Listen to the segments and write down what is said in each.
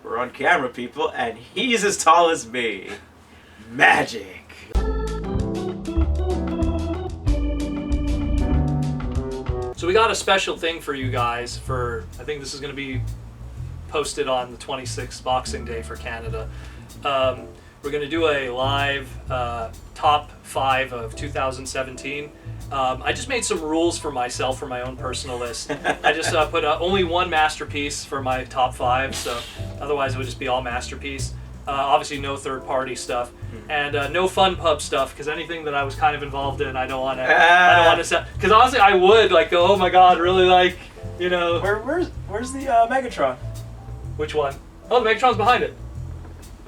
We're on camera, people, and he's as tall as me. Magic. So we got a special thing for you guys for, I think this is going to be posted on the 26th Boxing Day for Canada. We're going to do a live top 5 of 2017. I just made some rules for myself for my own personal list. I just put only one masterpiece for my top 5, so otherwise it would just be all masterpiece. Obviously no third-party stuff, and no fun pub stuff, because anything that I was kind of involved in, I don't want to set. Because honestly, I would like go, oh my god, really, like, you know. Where's the Megatron? Which one? Oh, the Megatron's behind it.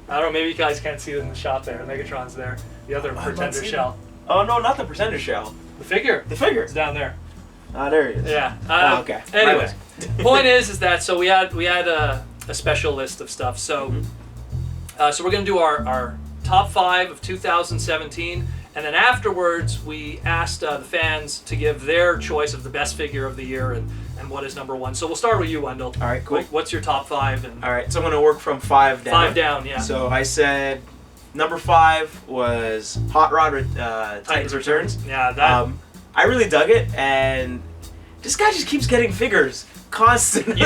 I don't know, maybe you guys can't see it in the shot there. Megatron's there. The other Pretender shell. Oh no, not the Pretender shell. The figure. The figure. It's down there. Ah, there he is. Yeah. Okay. Anyway, point is that so we had a special list of stuff. So so we're gonna do our top 5 of 2017, and then afterwards we asked the fans to give their choice of the best figure of the year and what is number 1. So we'll start with you, Wendell. All right, cool. What's your top 5? And all right, so I'm gonna work from 5 down. 5 down, yeah. So I said number 5 was Hot Rod Titans Returns. Yeah, that. I really dug it, and this guy just keeps getting figures constantly.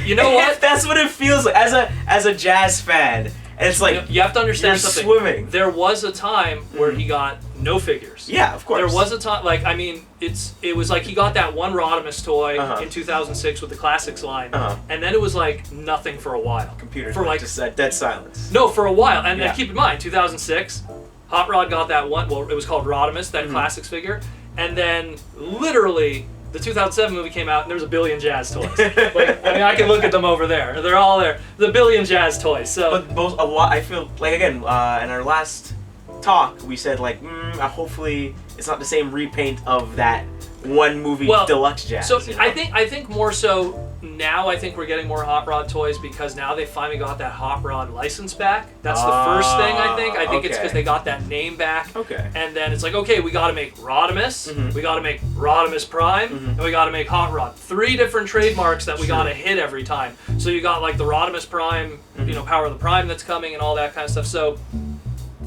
You know what? That's what it feels like as a jazz fan. And it's like you have to understand something. Swimming. There was a time where he got no figures. Yeah, of course. There was a time, like, I mean, it was like he got that one Rodimus toy in 2006 with the Classics line, and then it was like nothing for a while. Computers for like just said dead silence. No, for a while, and then keep in mind, 2006, Hot Rod got that one. Well, it was called Rodimus, that Classics figure, and then literally. The 2007 movie came out and there was a billion jazz toys. Like, I mean, I can look at them over there. They're all there. The billion jazz toys. So, but a lot. I feel like again in our last talk we said like hopefully it's not the same repaint of that one movie deluxe jazz. So you know? I think more so now. I think we're getting more Hot Rod toys because now they finally got that Hot Rod license back. That's the first thing I think. I think it's because they got that name back. Okay. And then it's like, okay, we got to make Rodimus, we got to make Rodimus Prime, and we got to make Hot Rod. 3 different trademarks that we got to hit every time. So you got like the Rodimus Prime, you know, Power of the Prime that's coming and all that kind of stuff. So.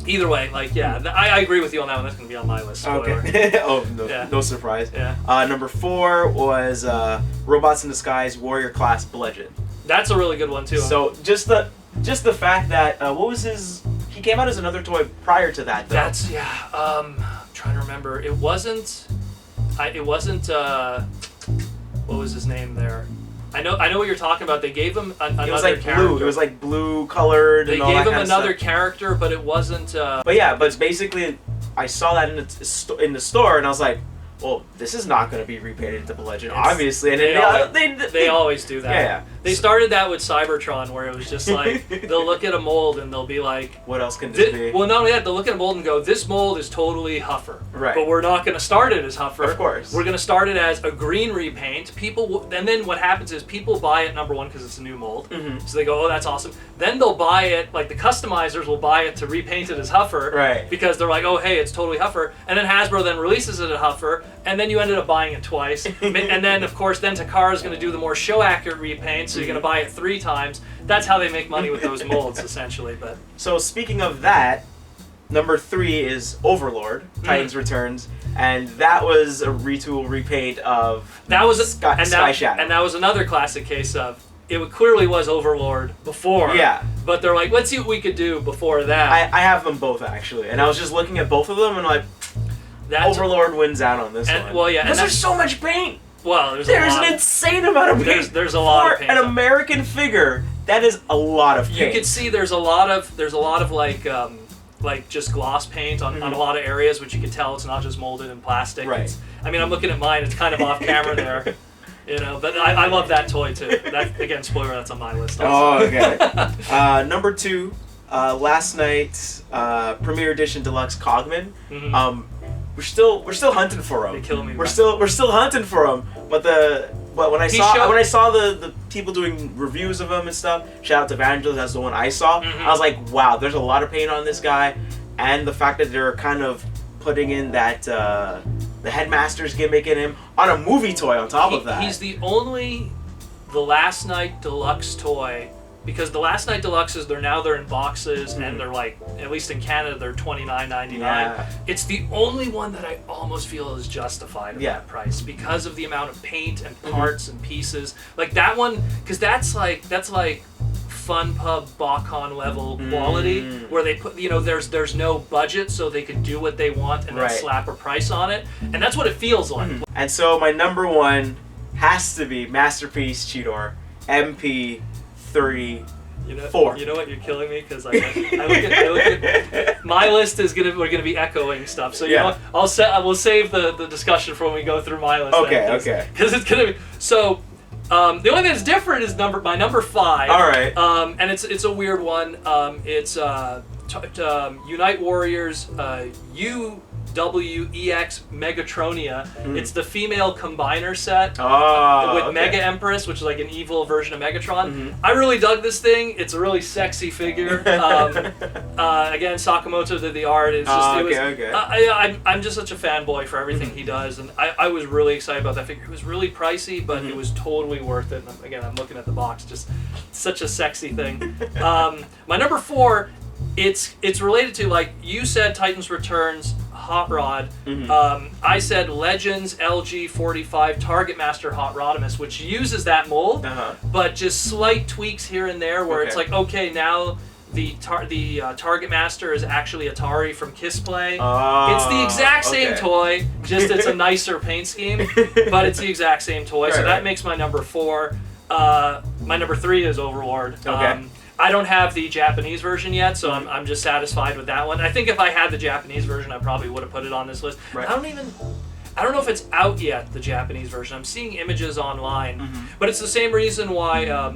Either way, like, yeah, I agree with you on that one. That's going to be on my list. Spoiler. Okay. Oh, no, no surprise. Yeah. Number 4 was Robots in Disguise Warrior Class Bludgeon. That's a really good one, too. So, just the fact that, what was his... He came out as another toy prior to that, though. That's, yeah, I'm trying to remember. It wasn't, what was his name there? I know what you're talking about. They gave him another character. Blue. It was like blue colored. They and all gave that him another stuff. character, but it wasn't. But yeah, but basically, I saw that in the store, and I was like, well, this is not going to be repainted to Bludgeon, obviously. And they always do that. Yeah. They started that with Cybertron, where it was just like they'll look at a mold and they'll be like, "What else can this be?" Well, not only that, they'll look at a mold and go, "This mold is totally Huffer." Right. But we're not going to start it as Huffer. Of course. We're going to start it as a green repaint. And then what happens is people buy it, number one, because it's a new mold. So they go, "Oh, that's awesome." Then they'll buy it, like the customizers will buy it to repaint it as Huffer. Right. Because they're like, "Oh, hey, it's totally Huffer." And then Hasbro then releases it as Huffer, and then you ended up buying it twice. And then, of course, Takara's going to do the more show-accurate repaint, so you're going to buy it 3 times. That's how they make money with those molds, essentially. But so speaking of that, number 3 is Overlord, Titans Returns, and that was a retool repaint of Sky Shadow. And that was another classic case of it clearly was Overlord before. Yeah. But they're like, let's see what we could do before that. I have them both actually, and I was just looking at both of them and like, Overlord wins out on this one. Well, yeah, because there's so much paint. Well, there's an insane amount of paint. There's a lot of paint. For an American figure, that is a lot of paint. You can see there's a lot of like just gloss paint on a lot of areas, which you can tell it's not just molded in plastic. Right. I mean, I'm looking at mine. It's kind of off camera there. You know, but I love that toy too. That, again, spoiler, that's on my list also. Oh, okay. Number 2, last night, Premier Edition Deluxe Cogman. We're still hunting for him. They kill me. We're still hunting for him. But when I saw the people doing reviews of him and stuff, shout out to Vangelis, that's the one I saw. I was like, wow, there's a lot of paint on this guy, and the fact that they're kind of putting in that the Headmaster's gimmick in him on a movie toy on top of that. He's the only Last Night Deluxe toy because the Last Night Deluxes, they're in boxes, and they're like, at least in Canada, they're $29.99. Yeah. It's the only one that I almost feel is justified at that price because of the amount of paint and parts and pieces. Like that one, because that's like Fun Pub Bacon level quality, where they put, there's no budget, so they could do what they want and then slap a price on it, and that's what it feels like. And so my number one has to be Masterpiece Cheetor MP34. You know what? You're killing me because I look at my list we're gonna be echoing stuff. So you know what? I will save the discussion for when we go through my list. Okay. Because it's gonna be so. The only thing that's different is my number 5. All right. And it's a weird one. It's Unite Warriors UWEX Megatronia. It's the female combiner set with Mega Empress, which is like an evil version of Megatron. I really dug this thing. It's a really sexy figure. Again, Sakamoto did the art. It's just, I'm just such a fanboy for everything he does, and I was really excited about that figure. It was really pricey, but it was totally worth it. And again, I'm looking at the box, just such a sexy thing. My number 4, it's related to, like you said, Titans Returns Hot Rod. I said Legends LG45 Target Master Hot Rodimus, which uses that mold, but just slight tweaks here and there where it's like, okay, now the Target Master is actually Atari from Kiss Play. It's the exact same toy, just it's a nicer paint scheme, but it's the exact same toy. So that makes my number 4. My number 3 is Overlord. I don't have the Japanese version yet, so I'm just satisfied with that one. I think if I had the Japanese version, I probably would have put it on this list. I don't know if it's out yet, the Japanese version. I'm seeing images online, but it's the same reason why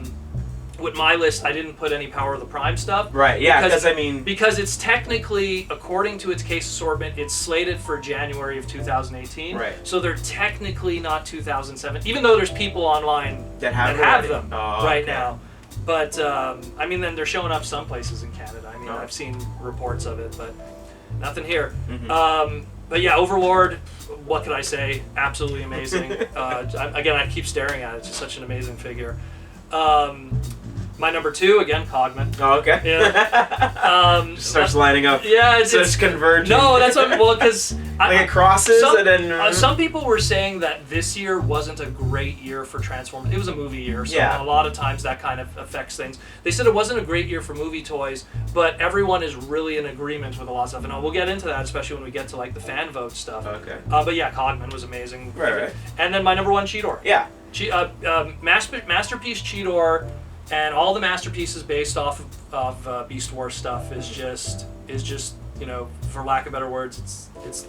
with my list I didn't put any Power of the Prime stuff. Right, yeah, because it's technically, according to its case assortment, it's slated for January of 2018. Right. So they're technically not 2007, even though there's people online that have them now. But, then they're showing up some places in Canada. I've seen reports of it, but nothing here. But yeah, Overlord, what could I say? Absolutely amazing. I keep staring at it. It's just such an amazing figure. My number 2, again, Cogman. Oh, okay. Yeah. Starts lining up. Yeah, it's converging. No, that's what, because it crosses and then. Some people were saying that this year wasn't a great year for Transformers. It was a movie year, so a lot of times that kind of affects things. They said it wasn't a great year for movie toys, but everyone is really in agreement with a lot of stuff, and we'll get into that, especially when we get to like the fan vote stuff. Okay. But yeah, Cogman was amazing. Right. And then my number 1, Cheetor. Yeah. Masterpiece Cheetor. And all the masterpieces based off of Beast Wars stuff is just for lack of better words, it's.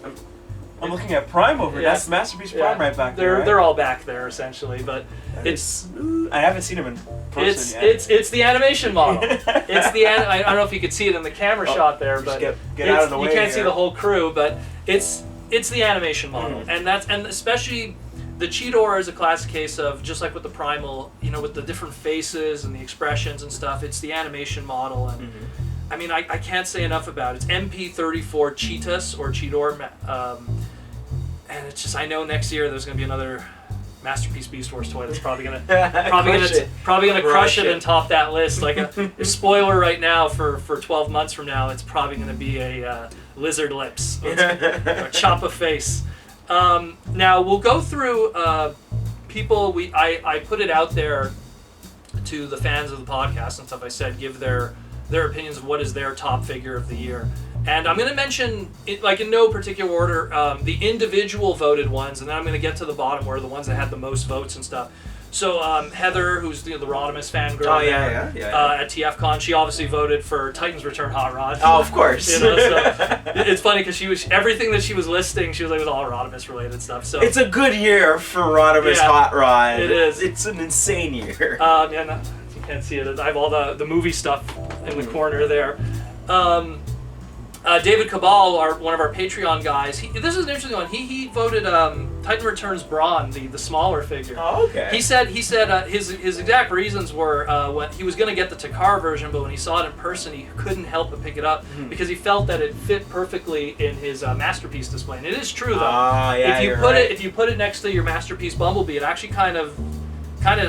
I'm looking at Prime over. Yeah. That's Masterpiece Prime right back there. They're all back there essentially, but it's. I haven't seen them in person yet. It's the animation model. I don't know if you could see it in the camera shot there, but get out of the way. You can't see the whole crew, but it's the animation model, and especially. The Cheetor is a classic case of, just like with the Primal, with the different faces and the expressions and stuff, it's the animation model. And I can't say enough about it. It's MP34 Cheetahs or Cheetor. And it's just, I know next year there's going to be another Masterpiece Beast Wars toy that's probably gonna crush it and top that list. Like a spoiler right now for 12 months from now, it's probably gonna be a Lizard Lips or Chop a Face. Now we'll go through people. I put it out there to the fans of the podcast and stuff. I said give their opinions of what is their top figure of the year, and I'm going to mention it like in no particular order the individual voted ones, and then I'm going to get to the bottom where the ones that had the most votes and stuff. So Heather, who's the Rodimus fangirl at TFCon, she obviously voted for Titans Return Hot Rod. Oh, of course. So it's funny because everything that she was listing, she was like, it was all Rodimus related stuff. So it's a good year for Rodimus Hot Rod. It is. It's an insane year. No, you can't see it. I have all the movie stuff in the corner there. David Cabal, one of our Patreon guys, this is an interesting one. He voted Titan Returns Brawn, the smaller figure. Oh, okay. He said his exact reasons were when he was going to get the Takar version, but when he saw it in person, he couldn't help but pick it up because he felt that it fit perfectly in his masterpiece display. And it is true though. If you put it next to your masterpiece Bumblebee, it actually kind of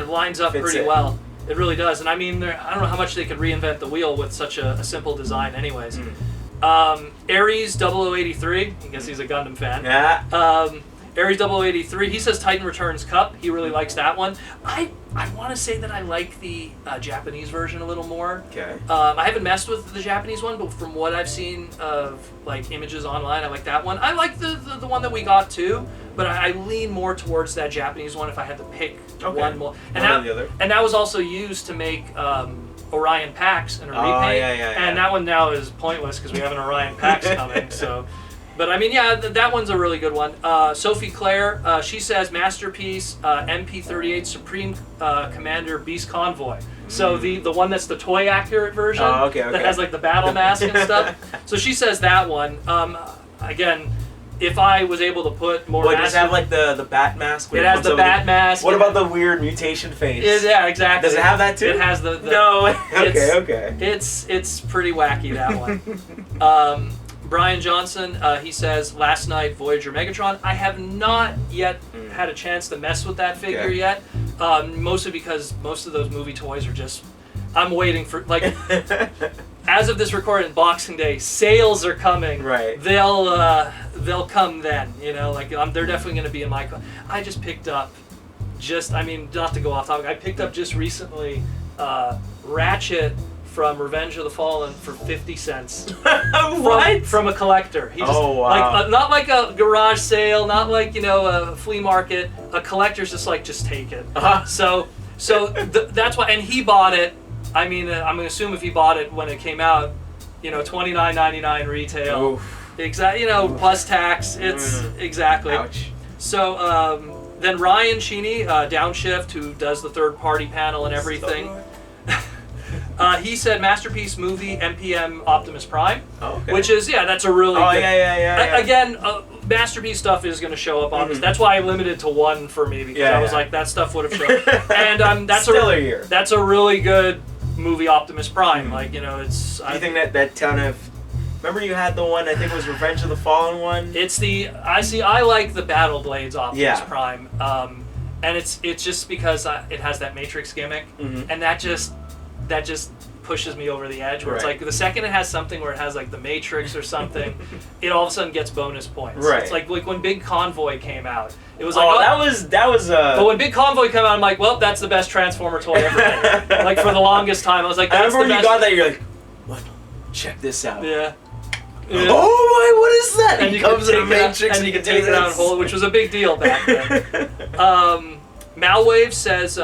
lines up fits pretty it. well. It really does. And I mean, I don't know how much they could reinvent the wheel with such a simple design anyways. Ares 0083, I guess he's a Gundam fan. Yeah. Ares 0083, he says Titan Returns Cup. He really likes that one. I want to say that I like the Japanese version a little more. Okay. I haven't messed with the Japanese one, but from what I've seen of like images online, I like that one. I like the one that we got too, but I lean more towards that Japanese one if I had to pick one more. And one or the other. And that was also used to make Orion Pax in a repaint. And that one now is pointless because we have an Orion Pax coming. So. But I mean, yeah, that one's a really good one. Sophie Claire, she says Masterpiece MP38 Supreme Commander Beast Convoy. So the one that's the toy accurate version that has like the battle mask and stuff. So she says that one. Again, if I was able to put more. Does it have like the bat mask? It has the bat mask. What about the weird mutation face? Yeah, exactly. Does it have that too? It has the no. Okay. It's pretty wacky, that one. Brian Johnson, he says, last night, Voyager Megatron. I have not yet had a chance to mess with that figure yet, mostly because most of those movie toys are just, I'm waiting for, like, as of this recording, Boxing Day, sales are coming. Right. They'll come then, you know, like, they're definitely going to be in my, I just picked up, I mean, not to go off topic, I picked up just recently Ratchet from Revenge of the Fallen for 50 cents. What? From a collector. He just, wow. Like, not like a garage sale, not like, you know, a flea market. A collector's just like, just take it. So that's why, and he bought it. I mean, I'm going to assume if he bought it when it came out, you know, $29.99 retail. Exactly, you know, plus tax. It's exactly. Ouch. So then Ryan Sheeny, Downshift, who does the third-party panel and everything. He said Masterpiece movie MPM Optimus Prime, which is, that's a really good. Again, Masterpiece stuff is going to show up on this. That's why I limited to one for me, because I was like, that stuff would have shown. And that's that's a really good movie, Optimus Prime. Like, you know, it's. Do you think that kind of? Remember you had the one, I think it was Revenge of the Fallen one? It's I like the Battle Blades Optimus Prime. And it's just because it has that Matrix gimmick, and that just pushes me over the edge, where it's like the second it has something where it has like the Matrix or something, it all of a sudden gets bonus points. Right. It's like when Big Convoy came out, it was like that was But when Big Convoy came out, I'm like, well, that's the best Transformer toy ever made. Like for the longest time, I was like, that's I remember the when best. you got that, you're like, what? Check this out. Yeah. Oh my, what is that? And he comes in a Matrix and you can take it out and hold it, which was a big deal back then. Malwave says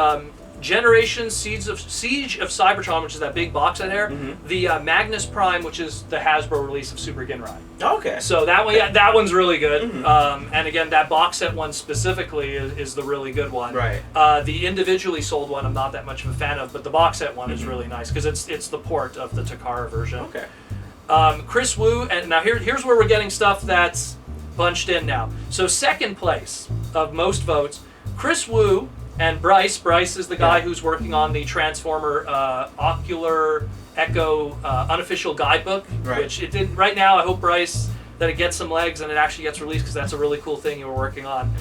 Generation Siege of Cybertron, which is that big box set here. The Magnus Prime, which is the Hasbro release of Super Ginrai. Okay. So that one, that one's really good. And again, that box set one specifically is the really good one. Right. The individually sold one, I'm not that much of a fan of, but the box set one is really nice because it's the port of the Takara version. Okay. Chris Wu, and now here's where we're getting stuff that's bunched in now. So second place of most votes, Chris Wu and Bryce. Bryce is the guy who's working on the Transformer Ocular Echo unofficial guidebook, which it did right now. I hope, Bryce, that it gets some legs and it actually gets released, because that's a really cool thing you were working on.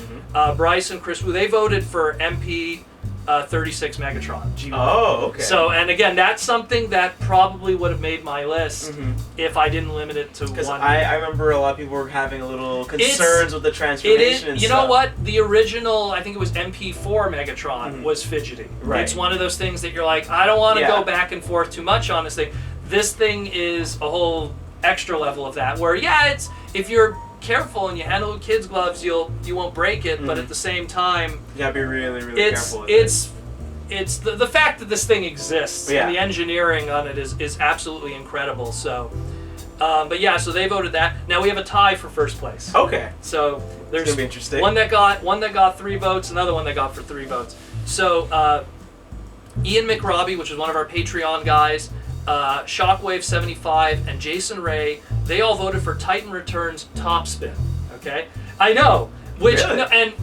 Bryce and Chris Wu, they voted for MP 36 Megatron. G1. Oh, okay. So, and again, that's something that probably would have made my list if I didn't limit it to one. Because I remember a lot of people were having a little concerns with the transformation and you stuff. know what? The original, I think it was MP4 Megatron, was fidgety. Right. It's one of those things that you're like, I don't want to go back and forth too much on this thing. This thing is a whole extra level of that, where, it's if you're careful and you handle with kids' gloves, you won't break it, but at the same time, you gotta be really, really careful with it's the fact that this thing exists and the engineering on it is absolutely incredible. So so they voted that. Now we have a tie for first place. Okay. So there's gonna be interesting. one that got 3 votes, another one that got for 3 votes. So Ian McRobbie, which is one of our Patreon guys, Shockwave 75, and Jason Ray, they all voted for Titan Returns Top Spin. Okay, I know, and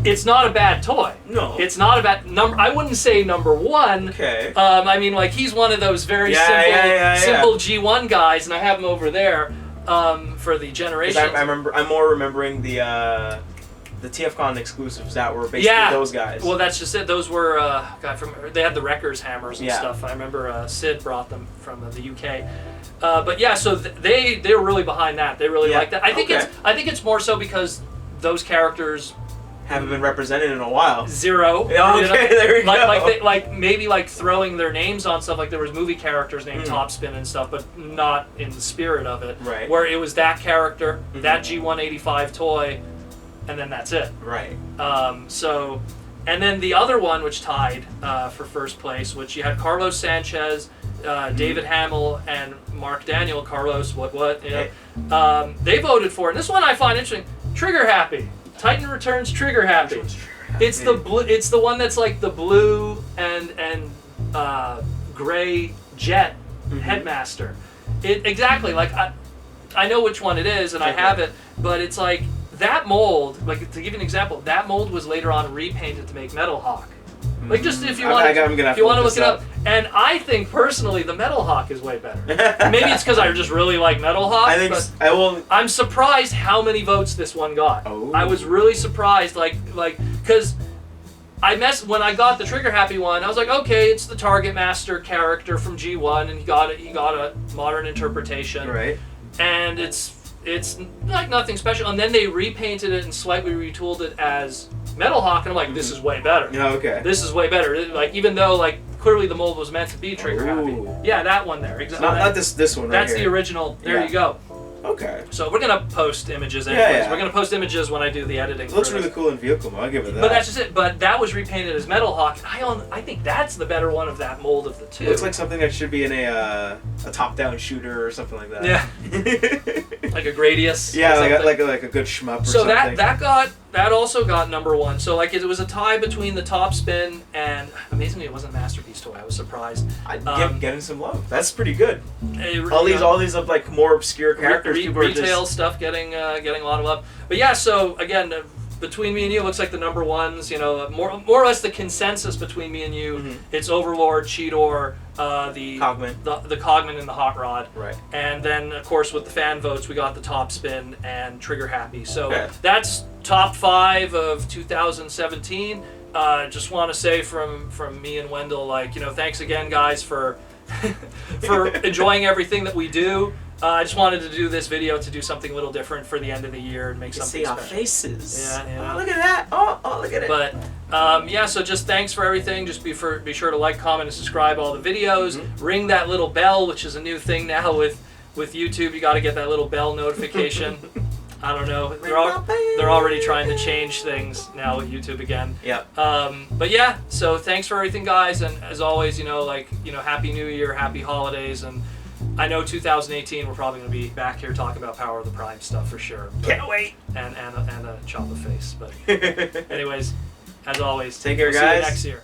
it's not a bad toy. No, it's not a bad number. I wouldn't say number 1. Okay. I mean, like, he's one of those very simple G1 guys, and I have him over there for the Generation. I'm more remembering the the TFCon exclusives that were basically those guys. Well, that's just it. Those were they had the Wreckers hammers and Yeah. stuff. I remember Sid brought them from the UK. But yeah, so they were really behind that. They really liked that. I think it's more so because those characters haven't been represented in a while. Zero. Yeah, okay, there we go. Like maybe like throwing their names on stuff. Like there was movie characters named Topspin and stuff, but not in the spirit of it. Right. Where it was that character, that G185 toy, and then that's it. Right. So, and then the other one which tied for first place, which you had Carlos Sanchez, David Hamill, and Mark Daniel. Carlos, yeah. They voted for, and this one I find interesting. Trigger Happy. Titan Returns Trigger Happy. It's the blue. It's the one that's like the blue and gray jet headmaster. Exactly. Like I know which one it is, and I have it, but it's like that mold. Like to give you an example, that mold was later on repainted to make Metal Hawk. Like just if you want, if you want to look it up. And I think personally, the Metal Hawk is way better. Maybe it's because I just really like Metal Hawk. I think I will. I'm surprised how many votes this one got. Oh. I was really surprised, like because when I got the Trigger Happy one, I was like, okay, it's the Target Master character from G1, and he got a modern interpretation. Right. And it's like nothing special. And then they repainted it and slightly retooled it as Metal Hawk, and I'm like, this is way better. Yeah, okay. This is way better. Like even though like clearly the mold was meant to be Trigger Happy. Yeah, that one there. Exactly. Not this one. Right That's here. the original. There you go. Okay. So we're gonna post images anyways. Yeah. We're gonna post images when I do the editing. It looks really cool in vehicle mode. I'll give it that. But that's just it. But that was repainted as Metal Hawk. I think that's the better one of that mold of the two. It looks like something that should be in a top-down shooter or something like that. Yeah. Like a Gradius. Yeah, like a good shmup or something. So that also got #1. So like it was a tie between the Top Spin and amazingly it wasn't a Masterpiece toy. I was surprised. Getting some love. That's pretty good. All these like more obscure characters. Retail stuff getting a lot of love. But yeah, so again, between me and you, it looks like the #1s. You know, more or less the consensus between me and you. It's Overlord, Cheetor, the Cogman, the Cogman, and the Hot Rod. Right. And then of course with the fan votes, we got the Top Spin and Trigger Happy. So that's top 5 of 2017. Just want to say from me and Wendell, like, you know, thanks again, guys, for for enjoying everything that we do. I just wanted to do this video to do something a little different for the end of the year and make something see special. our faces. Yeah. Oh, look at that. Oh, look at it. But yeah, so just thanks for everything. Just be sure to like, comment, and subscribe all the videos. Ring that little bell, which is a new thing now with YouTube. You got to get that little bell notification. I don't know. They're already trying to change things now with YouTube again. Yep. But yeah, so thanks for everything, guys, and as always, Happy New Year, Happy Holidays, and I know 2018 we're probably going to be back here talking about Power of the Prime stuff for sure. Can't wait. And a chop of face. But anyways, as always, take care, we'll guys. see you next year.